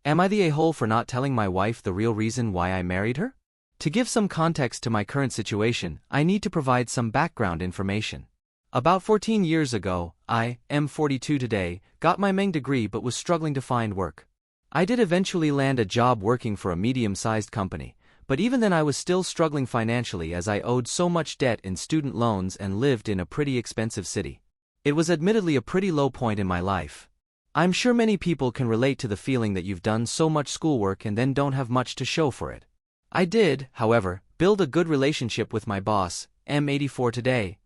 Am I the a-hole for not telling my wife the real reason why I married her? To give some context to my current situation, I need to provide some background information. About 14 years ago, I am 42 today, got my Meng degree but was struggling to find work. I did eventually land a job working for a medium-sized company, but even then I was still struggling financially as I owed so much debt in student loans and lived in a pretty expensive city. It was admittedly a pretty low point in my life. I'm sure many people can relate to the feeling that you've done so much schoolwork and then don't have much to show for it. I did, however, build a good relationship with my boss, M84 today,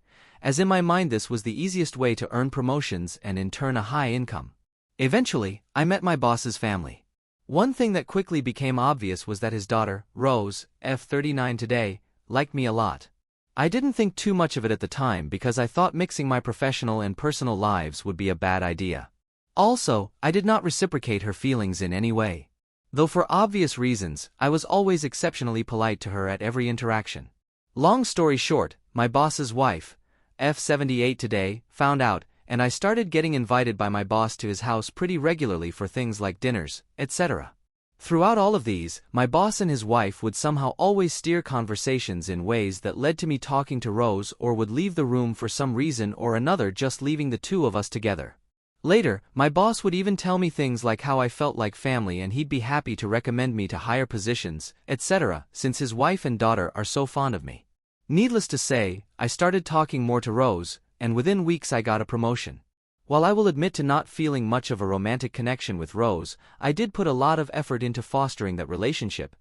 as in my mind this was the easiest way to earn promotions and in turn a high income. Eventually, I met my boss's family. One thing that quickly became obvious was that his daughter, Rose, F39 today, liked me a lot. I didn't think too much of it at the time because I thought mixing my professional and personal lives would be a bad idea. Also, I did not reciprocate her feelings in any way. Though for obvious reasons, I was always exceptionally polite to her at every interaction. Long story short, my boss's wife, F78 today, found out, and I started getting invited by my boss to his house pretty regularly for things like dinners, etc. Throughout all of these, my boss and his wife would somehow always steer conversations in ways that led to me talking to Rose or would leave the room for some reason or another, just leaving the two of us together. Later, my boss would even tell me things like how I felt like family and he'd be happy to recommend me to higher positions, etc., since his wife and daughter are so fond of me. Needless to say, I started talking more to Rose, and within weeks I got a promotion. While I will admit to not feeling much of a romantic connection with Rose, I did put a lot of effort into fostering that relationship,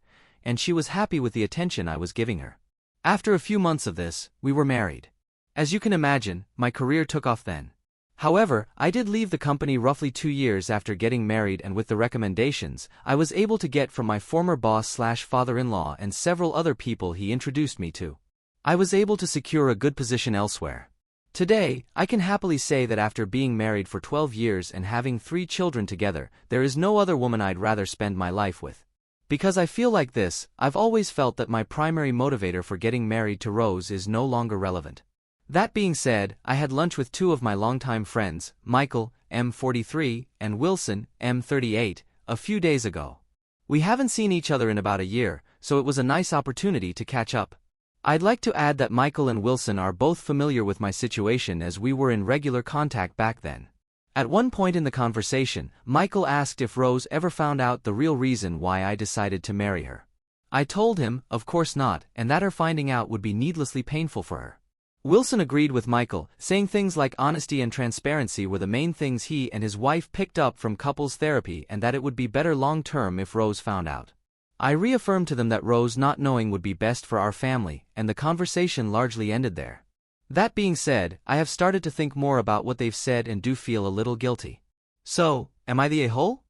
and she was happy with the attention I was giving her. After a few months of this, we were married. As you can imagine, my career took off then. However, I did leave the company roughly 2 years after getting married, and with the recommendations I was able to get from my former boss/father-in-law and several other people he introduced me to, I was able to secure a good position elsewhere. Today, I can happily say that after being married for 12 years and having 3 children together, there is no other woman I'd rather spend my life with. Because I feel like this, I've always felt that my primary motivator for getting married to Rose is no longer relevant. That being said, I had lunch with 2 of my longtime friends, Michael, M43, and Wilson, M38, a few days ago. We haven't seen each other in about a year, so it was a nice opportunity to catch up. I'd like to add that Michael and Wilson are both familiar with my situation as we were in regular contact back then. At one point in the conversation, Michael asked if Rose ever found out the real reason why I decided to marry her. I told him, of course not, and that her finding out would be needlessly painful for her. Wilson agreed with Michael, saying things like honesty and transparency were the main things he and his wife picked up from couples therapy and that it would be better long-term if Rose found out. I reaffirmed to them that Rose not knowing would be best for our family, and the conversation largely ended there. That being said, I have started to think more about what they've said and do feel a little guilty. So, am I the a-hole?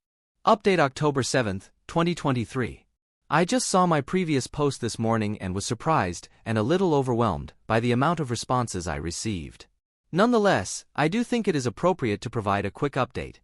Update October 7th, 2023. I just saw my previous post this morning and was surprised, and a little overwhelmed, by the amount of responses I received. Nonetheless, I do think it is appropriate to provide a quick update.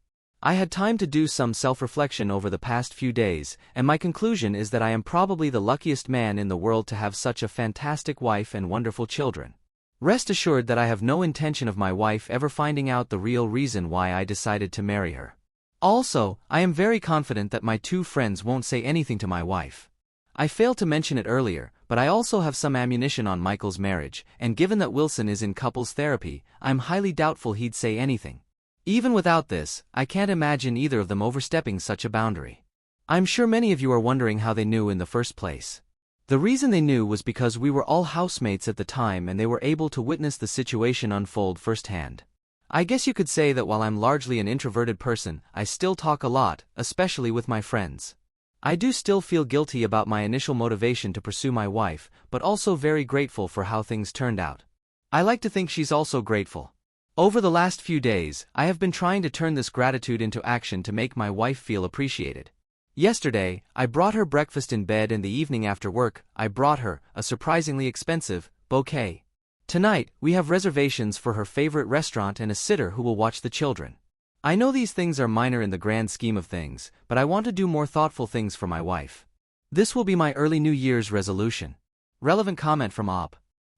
I had time to do some self-reflection over the past few days, and my conclusion is that I am probably the luckiest man in the world to have such a fantastic wife and wonderful children. Rest assured that I have no intention of my wife ever finding out the real reason why I decided to marry her. Also, I am very confident that my 2 friends won't say anything to my wife. I failed to mention it earlier, but I also have some ammunition on Michael's marriage, and given that Wilson is in couples therapy, I'm highly doubtful he'd say anything. Even without this, I can't imagine either of them overstepping such a boundary. I'm sure many of you are wondering how they knew in the first place. The reason they knew was because we were all housemates at the time and they were able to witness the situation unfold firsthand. I guess you could say that while I'm largely an introverted person, I still talk a lot, especially with my friends. I do still feel guilty about my initial motivation to pursue my wife, but also very grateful for how things turned out. I like to think she's also grateful. Over the last few days, I have been trying to turn this gratitude into action to make my wife feel appreciated. Yesterday, I brought her breakfast in bed, and the evening after work, I brought her a surprisingly expensive bouquet. Tonight, we have reservations for her favorite restaurant and a sitter who will watch the children. I know these things are minor in the grand scheme of things, but I want to do more thoughtful things for my wife. This will be my early New Year's resolution. Relevant comment from Op.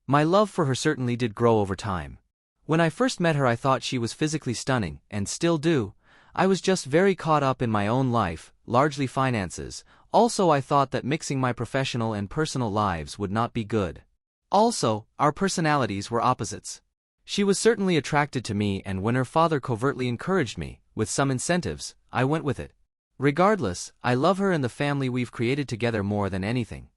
My love for her certainly did grow over time. When I first met her, I thought she was physically stunning, and still do. I was just very caught up in my own life, largely finances. Also, I thought that mixing my professional and personal lives would not be good. Also, our personalities were opposites. She was certainly attracted to me, and when her father covertly encouraged me, with some incentives, I went with it. Regardless, I love her and the family we've created together more than anything.